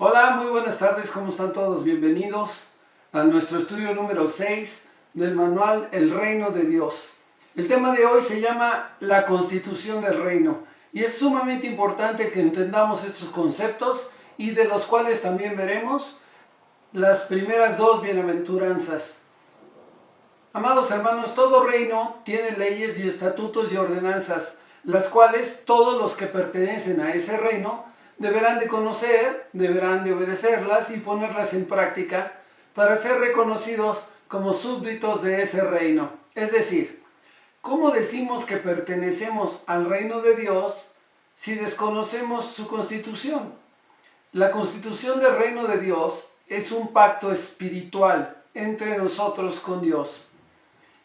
Hola, muy buenas tardes, ¿cómo están todos? Bienvenidos a nuestro estudio número 6 del manual El Reino de Dios. El tema de hoy se llama la Constitución del Reino y es sumamente importante que entendamos estos conceptos y de los cuales también veremos las primeras dos bienaventuranzas. Amados hermanos, todo reino tiene leyes y estatutos y ordenanzas, las cuales todos los que pertenecen a ese reino deberán de conocer, deberán de obedecerlas y ponerlas en práctica para ser reconocidos como súbditos de ese reino. Es decir, ¿cómo decimos que pertenecemos al reino de Dios si desconocemos su constitución? La constitución del reino de Dios es un pacto espiritual entre nosotros con Dios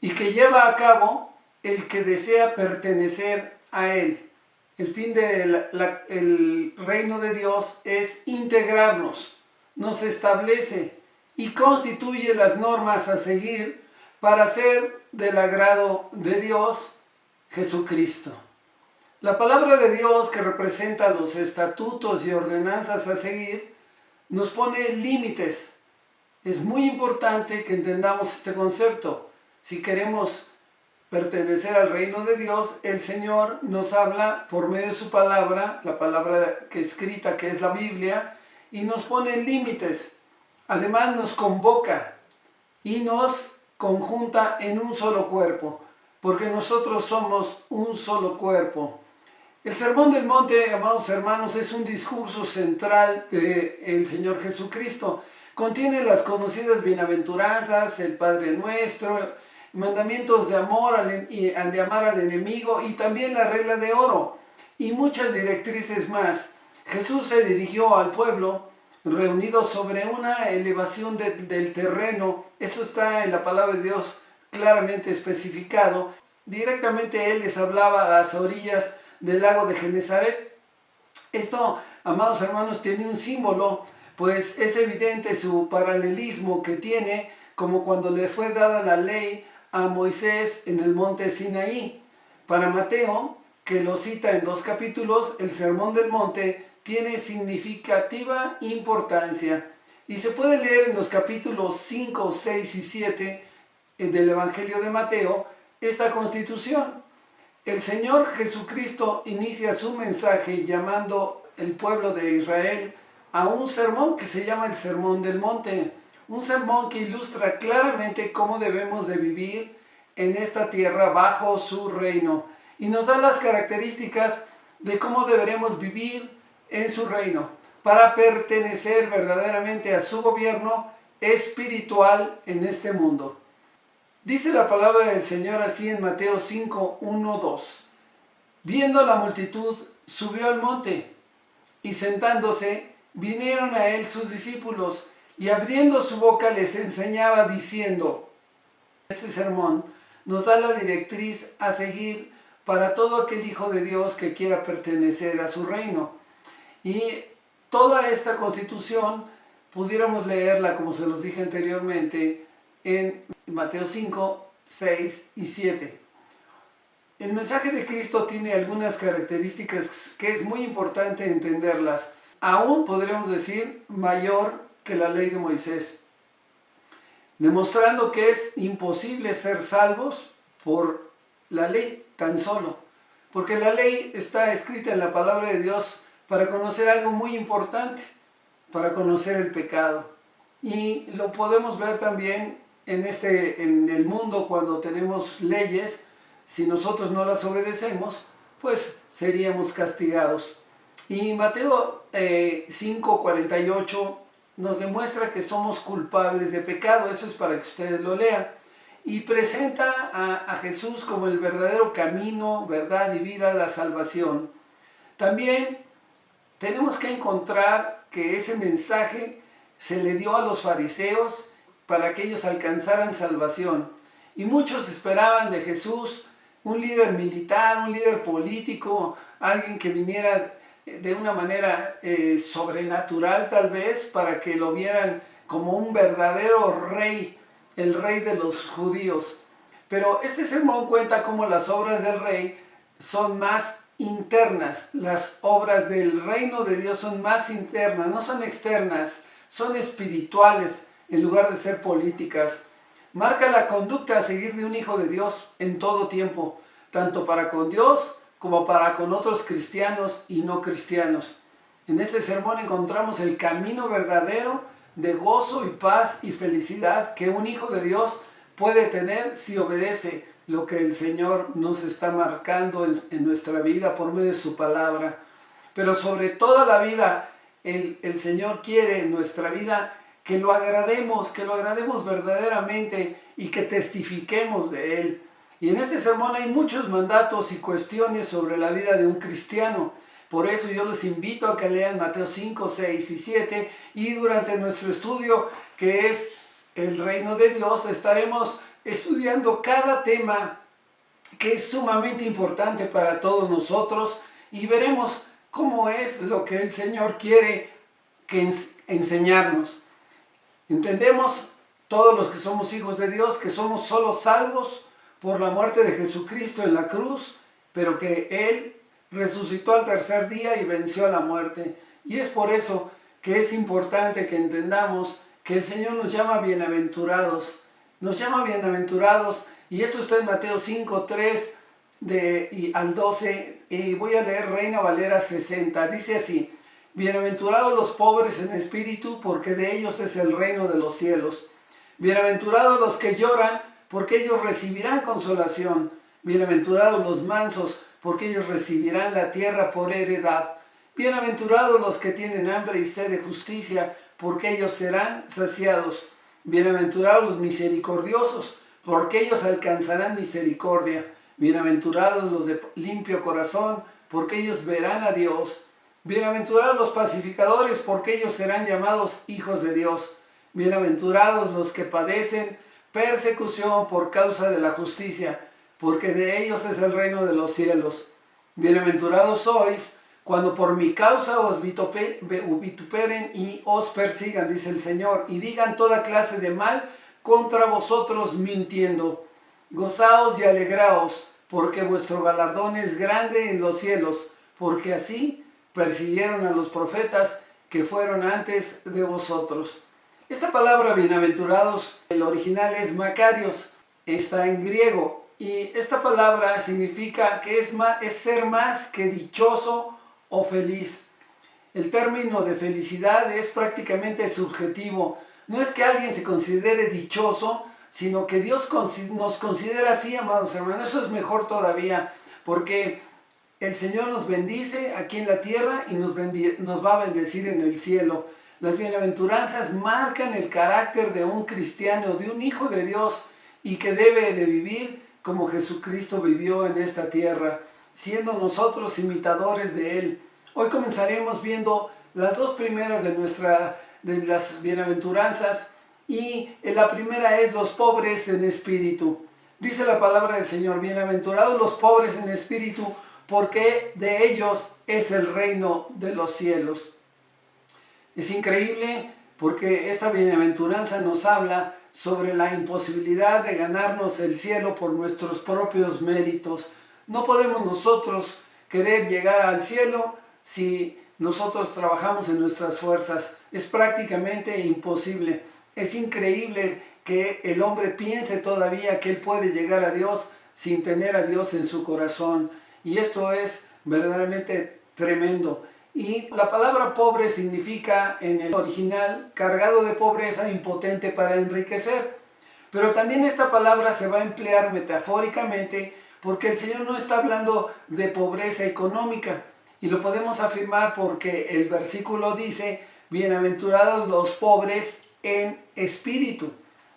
y que lleva a cabo el que desea pertenecer a Él. El fin del reino de Dios es integrarnos, nos establece y constituye las normas a seguir para ser del agrado de Dios, Jesucristo. La palabra de Dios, que representa los estatutos y ordenanzas a seguir, nos pone límites. Es muy importante que entendamos este concepto. Si queremos pertenecer al reino de Dios, el Señor nos habla por medio de su palabra, la palabra que escrita, que es la Biblia, y nos pone límites. Además nos convoca y nos conjunta en un solo cuerpo, porque nosotros somos un solo cuerpo. El Sermón del Monte, amados hermanos, es un discurso central del Señor Jesucristo. Contiene las conocidas bienaventuranzas, el Padre Nuestro, mandamientos de amor, de amar al enemigo y también la regla de oro y muchas directrices más. Jesús se dirigió al pueblo reunido sobre una elevación del terreno. Eso está en la palabra de Dios claramente especificado. Directamente Él les hablaba a las orillas del lago de Genezaret. Esto, amados hermanos, tiene un símbolo, pues es evidente su paralelismo que tiene como cuando le fue dada la ley a Moisés en el monte Sinaí. Para Mateo, que lo cita en 2 capítulos, el Sermón del Monte tiene significativa importancia y se puede leer en los capítulos 5, 6 y 7 del Evangelio de Mateo esta constitución. El Señor Jesucristo inicia su mensaje llamando al pueblo de Israel a un sermón que se llama el Sermón del Monte. Un sermón que ilustra claramente cómo debemos de vivir en esta tierra bajo su reino. Y nos da las características de cómo deberemos vivir en su reino para pertenecer verdaderamente a su gobierno espiritual en este mundo. Dice la palabra del Señor así en Mateo 5, 1, 2. Viendo la multitud, subió al monte y sentándose, vinieron a él sus discípulos y abriendo su boca les enseñaba diciendo. Este sermón nos da la directriz a seguir para todo aquel hijo de Dios que quiera pertenecer a su reino. Y toda esta constitución pudiéramos leerla, como se los dije anteriormente, en Mateo 5, 6 y 7. El mensaje de Cristo tiene algunas características que es muy importante entenderlas. Aún podríamos decir mayor que la ley de Moisés, demostrando que es imposible ser salvos por la ley tan solo, porque la ley está escrita en la palabra de Dios para conocer algo muy importante, para conocer el pecado. Y lo podemos ver también en el mundo cuando tenemos leyes. Si nosotros no las obedecemos, pues seríamos castigados. Y Mateo 5:48 nos demuestra que somos culpables de pecado. Eso es para que ustedes lo lean. Y presenta a Jesús como el verdadero camino, verdad y vida, la salvación. También tenemos que encontrar que ese mensaje se le dio a los fariseos para que ellos alcanzaran salvación. Y muchos esperaban de Jesús un líder militar, un líder político, alguien que viniera de una manera sobrenatural tal vez, para que lo vieran como un verdadero rey, el rey de los judíos. Pero este sermón cuenta cómo las obras del rey son más internas. Las obras del reino de Dios son más internas, no son externas, son espirituales en lugar de ser políticas. Marca la conducta a seguir de un hijo de Dios en todo tiempo, tanto para con Dios como para con otros cristianos y no cristianos. En este sermón encontramos el camino verdadero de gozo y paz y felicidad que un hijo de Dios puede tener si obedece lo que el Señor nos está marcando en nuestra vida por medio de su palabra. Pero sobre toda la vida, el Señor quiere en nuestra vida que lo agrademos verdaderamente y que testifiquemos de Él. Y en este sermón hay muchos mandatos y cuestiones sobre la vida de un cristiano. Por eso yo les invito a que lean Mateo 5, 6 y 7 y durante nuestro estudio que es el reino de Dios estaremos estudiando cada tema que es sumamente importante para todos nosotros y veremos cómo es lo que el Señor quiere enseñarnos. Entendemos todos los que somos hijos de Dios que somos solo salvos por la muerte de Jesucristo en la cruz, pero que Él resucitó al tercer día y venció a la muerte. Y es por eso que es importante que entendamos que el Señor nos llama bienaventurados. Nos llama bienaventurados, y esto está en Mateo 5, 3 al 12, y voy a leer Reina Valera 60. Dice así: bienaventurados los pobres en espíritu, porque de ellos es el reino de los cielos. Bienaventurados los que lloran, porque ellos recibirán consolación. Bienaventurados los mansos, porque ellos recibirán la tierra por heredad. Bienaventurados los que tienen hambre y sed de justicia, porque ellos serán saciados. Bienaventurados los misericordiosos, porque ellos alcanzarán misericordia. Bienaventurados los de limpio corazón, porque ellos verán a Dios. Bienaventurados los pacificadores, porque ellos serán llamados hijos de Dios. Bienaventurados los que padecen persecución por causa de la justicia, porque de ellos es el reino de los cielos. Bienaventurados sois cuando por mi causa os vituperen y os persigan, dice el Señor, y digan toda clase de mal contra vosotros mintiendo. Gozaos y alegraos, porque vuestro galardón es grande en los cielos, porque así persiguieron a los profetas que fueron antes de vosotros. Esta palabra bienaventurados, el original es makarios, está en griego, y esta palabra significa que es ser más que dichoso o feliz. El término de felicidad es prácticamente subjetivo. No es que alguien se considere dichoso, sino que Dios nos considera así, amados hermanos. Eso es mejor todavía, porque el Señor nos bendice aquí en la tierra y nos va a bendecir en el cielo. Las bienaventuranzas marcan el carácter de un cristiano, de un hijo de Dios, y que debe de vivir como Jesucristo vivió en esta tierra, siendo nosotros imitadores de Él. Hoy comenzaremos viendo las dos primeras de las bienaventuranzas, y la primera es los pobres en espíritu. Dice la palabra del Señor: bienaventurados los pobres en espíritu, porque de ellos es el reino de los cielos. Es increíble porque esta bienaventuranza nos habla sobre la imposibilidad de ganarnos el cielo por nuestros propios méritos. No podemos nosotros querer llegar al cielo si nosotros trabajamos en nuestras fuerzas. Es prácticamente imposible. Es increíble que el hombre piense todavía que él puede llegar a Dios sin tener a Dios en su corazón. Y esto es verdaderamente tremendo. Y la palabra pobre significa en el original cargado de pobreza, impotente para enriquecer. Pero también esta palabra se va a emplear metafóricamente porque el Señor no está hablando de pobreza económica. Y lo podemos afirmar porque el versículo dice: bienaventurados los pobres en espíritu.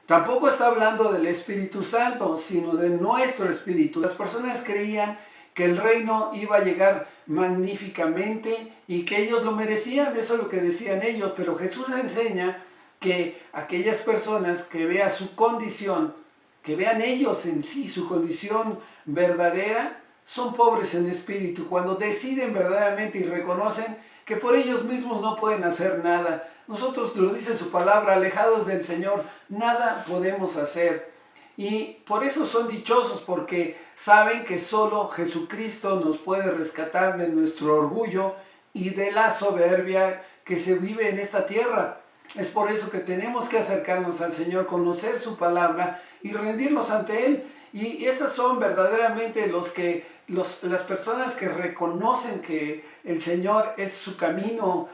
Tampoco está hablando del Espíritu Santo, sino de nuestro espíritu. Las personas creían que el reino iba a llegar magníficamente y que ellos lo merecían, eso es lo que decían ellos, pero Jesús enseña que aquellas personas que vean su condición, que vean ellos en sí su condición verdadera, son pobres en espíritu, cuando deciden verdaderamente y reconocen que por ellos mismos no pueden hacer nada. Nosotros, lo dice su palabra, alejados del Señor, nada podemos hacer. Y por eso son dichosos, porque saben que solo Jesucristo nos puede rescatar de nuestro orgullo y de la soberbia que se vive en esta tierra. Es por eso que tenemos que acercarnos al Señor, conocer su palabra y rendirnos ante Él. Y estas son verdaderamente las personas que reconocen que el Señor es su camino,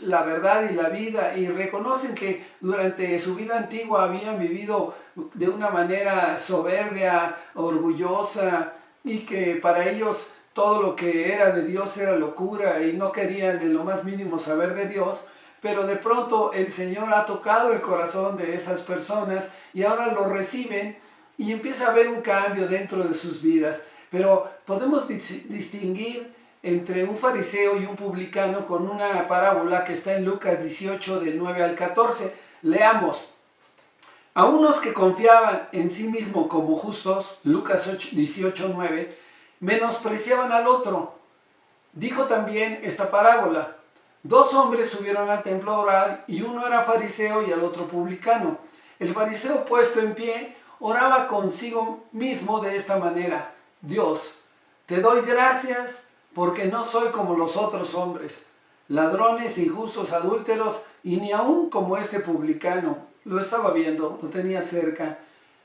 la verdad y la vida, y reconocen que durante su vida antigua habían vivido de una manera soberbia, orgullosa, y que para ellos todo lo que era de Dios era locura y no querían en lo más mínimo saber de Dios. Pero de pronto el Señor ha tocado el corazón de esas personas y ahora lo reciben y empieza a haber un cambio dentro de sus vidas. Pero podemos distinguir entre un fariseo y un publicano con una parábola que está en Lucas 18 del 9 al 14. Leamos. A unos que confiaban en sí mismos como justos, Lucas 18, 9, menospreciaban al otro. Dijo también esta parábola. Dos hombres subieron al templo a orar y uno era fariseo y el otro publicano. El fariseo, puesto en pie, oraba consigo mismo de esta manera. Dios, te doy gracias porque no soy como los otros hombres, ladrones, injustos, adúlteros y ni aún como este publicano. Lo estaba viendo, lo tenía cerca.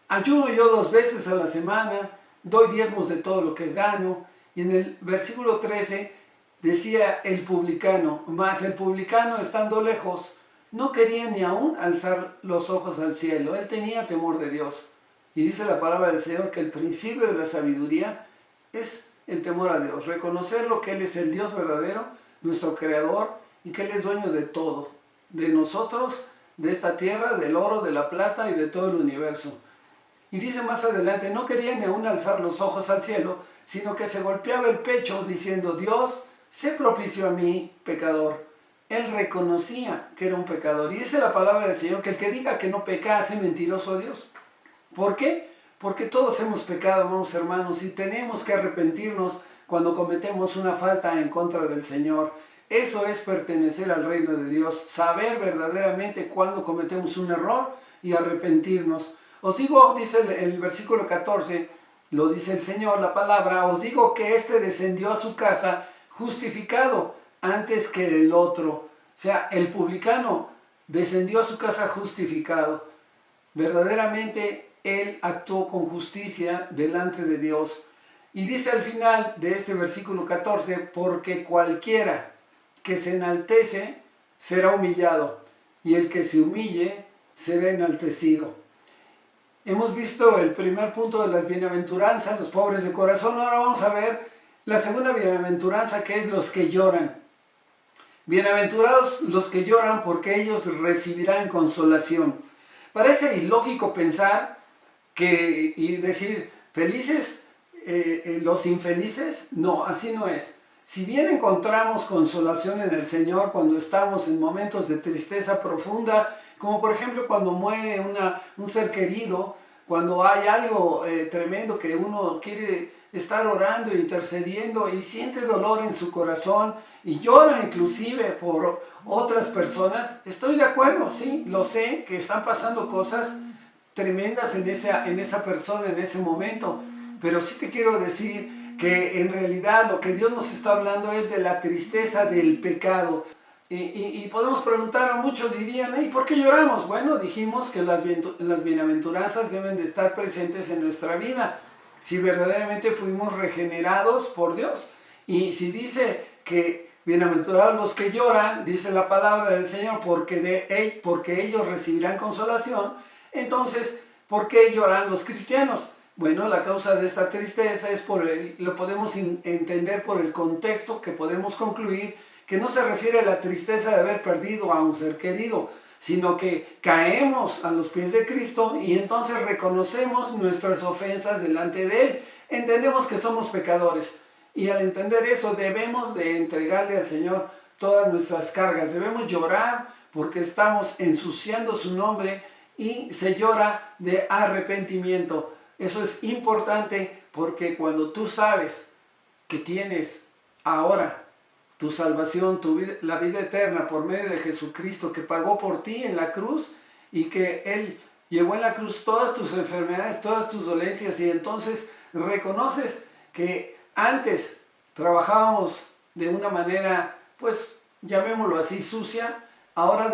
Ayuno yo 2 veces a la semana, doy diezmos de todo lo que gano. Y en el versículo 13 decía el publicano, mas el publicano estando lejos no quería ni aún alzar los ojos al cielo. Él tenía temor de Dios. Y dice la palabra del Señor que el principio de la sabiduría es el temor a Dios. Reconocerlo que Él es el Dios verdadero, nuestro creador, y que Él es dueño de todo. De nosotros, de esta tierra, del oro, de la plata y de todo el universo. Y dice más adelante, no quería ni aún alzar los ojos al cielo, sino que se golpeaba el pecho diciendo, Dios, sé propicio a mí, pecador. Él reconocía que era un pecador. Y dice la palabra del Señor que el que diga que no peca hace mentiroso a Dios. ¿Por qué? Porque todos hemos pecado, amados hermanos, y tenemos que arrepentirnos cuando cometemos una falta en contra del Señor. Eso es pertenecer al reino de Dios, saber verdaderamente cuando cometemos un error y arrepentirnos. Os digo, dice el versículo 14, lo dice el Señor, la palabra, os digo que éste descendió a su casa justificado antes que el otro. O sea, el publicano descendió a su casa justificado. Verdaderamente él actuó con justicia delante de Dios. Y dice al final de este versículo 14, porque cualquiera que se enaltece será humillado, y el que se humille será enaltecido. Hemos visto el primer punto de las bienaventuranzas, los pobres de corazón. Ahora vamos a ver la segunda bienaventuranza, que es los que lloran. Bienaventurados los que lloran, porque ellos recibirán consolación. Parece ilógico pensar y decir, ¿felices los infelices? No, así no es. Si bien encontramos consolación en el Señor cuando estamos en momentos de tristeza profunda, como por ejemplo cuando muere un ser querido, cuando hay algo tremendo que uno quiere estar orando e intercediendo y siente dolor en su corazón y llora inclusive por otras personas, estoy de acuerdo, sí, lo sé, que están pasando cosas tremendas en esa persona en ese momento, pero sí te quiero decir que en realidad lo que Dios nos está hablando es de la tristeza del pecado. Y podemos preguntar, a muchos dirían, ¿y por qué lloramos? Bueno, dijimos que las bienaventuranzas deben de estar presentes en nuestra vida, si verdaderamente fuimos regenerados por Dios. Y si dice que bienaventurados los que lloran, dice la palabra del Señor, porque ellos recibirán consolación, entonces, ¿por qué lloran los cristianos? Bueno, la causa de esta tristeza es lo podemos entender por el contexto, que podemos concluir que no se refiere a la tristeza de haber perdido a un ser querido, sino que caemos a los pies de Cristo y entonces reconocemos nuestras ofensas delante de Él. Entendemos que somos pecadores y al entender eso debemos de entregarle al Señor todas nuestras cargas. Debemos llorar porque estamos ensuciando su nombre y se llora de arrepentimiento. Eso es importante porque cuando tú sabes que tienes ahora tu salvación, la vida eterna por medio de Jesucristo, que pagó por ti en la cruz y que Él llevó en la cruz todas tus enfermedades, todas tus dolencias, y entonces reconoces que antes trabajábamos de una manera, pues llamémoslo así, sucia. Ahora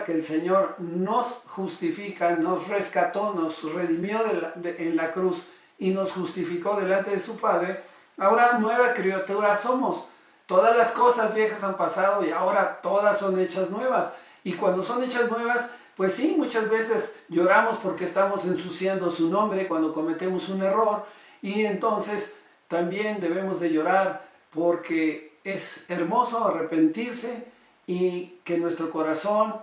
que el Señor nos justifica, nos rescató, nos redimió en la cruz y nos justificó delante de su Padre, ahora nueva criatura somos. Todas las cosas viejas han pasado y ahora todas son hechas nuevas. Y cuando son hechas nuevas, pues sí, muchas veces lloramos porque estamos ensuciando su nombre cuando cometemos un error, y entonces también debemos de llorar porque es hermoso arrepentirse y que nuestro corazón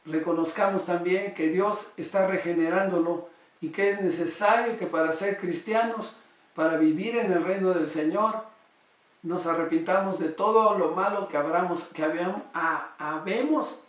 reconozcamos también que Dios está regenerándolo y que es necesario que para ser cristianos, para vivir en el reino del Señor, nos arrepintamos de todo lo malo que habemos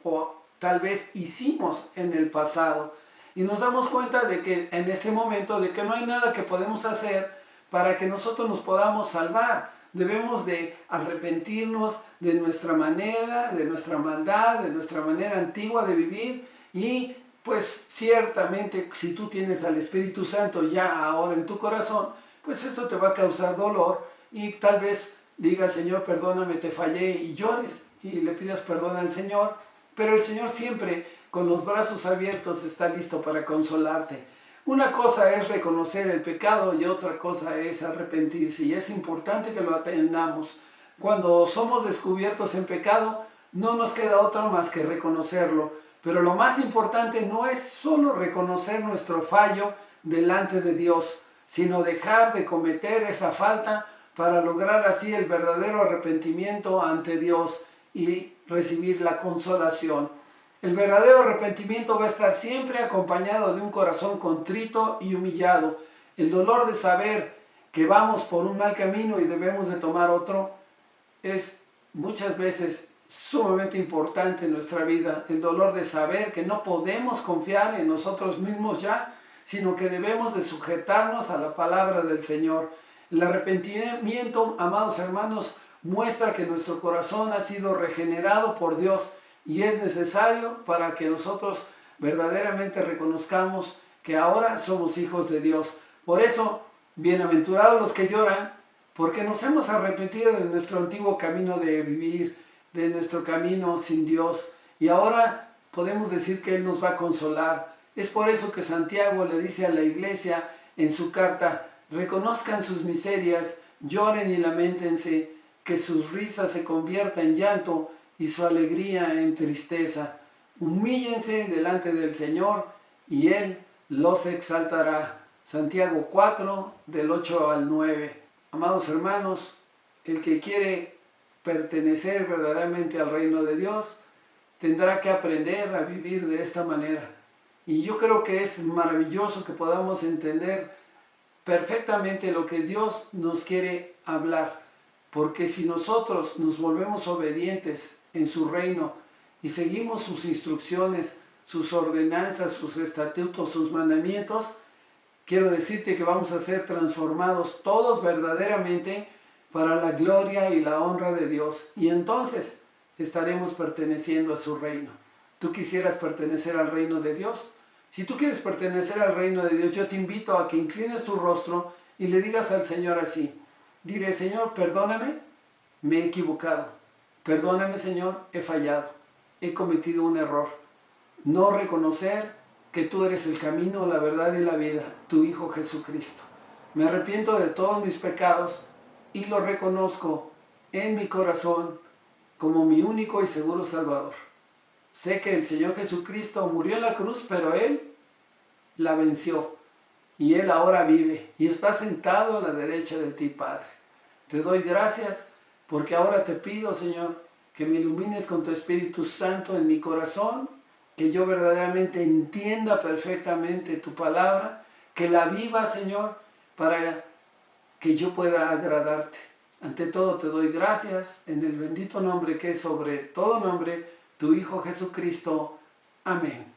o tal vez hicimos en el pasado. Y nos damos cuenta de que en este momento, de que no hay nada que podemos hacer para que nosotros nos podamos salvar. Debemos de arrepentirnos de nuestra manera, de nuestra maldad, de nuestra manera antigua de vivir, y pues ciertamente si tú tienes al Espíritu Santo ya ahora en tu corazón, pues esto te va a causar dolor y tal vez digas: Señor, perdóname, te fallé, y llores y le pidas perdón al Señor, pero el Señor siempre con los brazos abiertos está listo para consolarte. Una cosa es reconocer el pecado y otra cosa es arrepentirse, y es importante que lo atendamos. Cuando somos descubiertos en pecado, no nos queda otra más que reconocerlo. Pero lo más importante no es solo reconocer nuestro fallo delante de Dios, sino dejar de cometer esa falta para lograr así el verdadero arrepentimiento ante Dios y recibir la consolación. El verdadero arrepentimiento va a estar siempre acompañado de un corazón contrito y humillado. El dolor de saber que vamos por un mal camino y debemos de tomar otro es muchas veces sumamente importante en nuestra vida. El dolor de saber que no podemos confiar en nosotros mismos ya, sino que debemos de sujetarnos a la palabra del Señor. El arrepentimiento, amados hermanos, muestra que nuestro corazón ha sido regenerado por Dios, y es necesario para que nosotros verdaderamente reconozcamos que ahora somos hijos de Dios. Por eso, bienaventurados los que lloran, porque nos hemos arrepentido de nuestro antiguo camino de vivir, de nuestro camino sin Dios, y ahora podemos decir que Él nos va a consolar. Es por eso que Santiago le dice a la iglesia en su carta: reconozcan sus miserias, lloren y lamentense, que sus risas se convierta en llanto y su alegría en tristeza. Humíllense delante del Señor y Él los exaltará. Santiago 4, del 8 al 9. Amados hermanos, el que quiere pertenecer verdaderamente al reino de Dios tendrá que aprender a vivir de esta manera. Y yo creo que es maravilloso que podamos entender perfectamente lo que Dios nos quiere hablar, porque si nosotros nos volvemos obedientes en su reino y seguimos sus instrucciones, sus ordenanzas, sus estatutos, sus mandamientos, quiero decirte que vamos a ser transformados todos verdaderamente para la gloria y la honra de Dios, y entonces estaremos perteneciendo a su reino. ¿Tú quisieras pertenecer al reino de Dios? Si tú quieres pertenecer al reino de Dios, yo te invito a que inclines tu rostro y le digas al Señor así. Dile: Señor, perdóname, me he equivocado. Perdóname, Señor, he fallado. He cometido un error. No reconocer que tú eres el camino, la verdad y la vida, tu Hijo Jesucristo. Me arrepiento de todos mis pecados y los reconozco en mi corazón como mi único y seguro Salvador. Sé que el Señor Jesucristo murió en la cruz, pero Él la venció. Y Él ahora vive y está sentado a la derecha de ti, Padre. Te doy gracias porque ahora te pido, Señor, que me ilumines con tu Espíritu Santo en mi corazón, que yo verdaderamente entienda perfectamente tu palabra, que la viva, Señor, para que yo pueda agradarte. Ante todo te doy gracias en el bendito nombre que es sobre todo nombre, tu Hijo Jesucristo. Amén.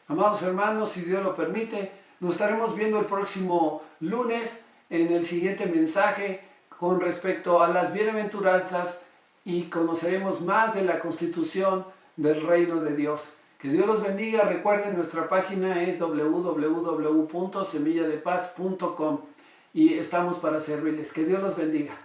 Amados hermanos, si Dios lo permite, nos estaremos viendo el próximo lunes en el siguiente mensaje con respecto a las bienaventuranzas, y conoceremos más de la constitución del reino de Dios. Que Dios los bendiga. Recuerden, nuestra página es www.semilladepaz.com y estamos para servirles. Que Dios los bendiga.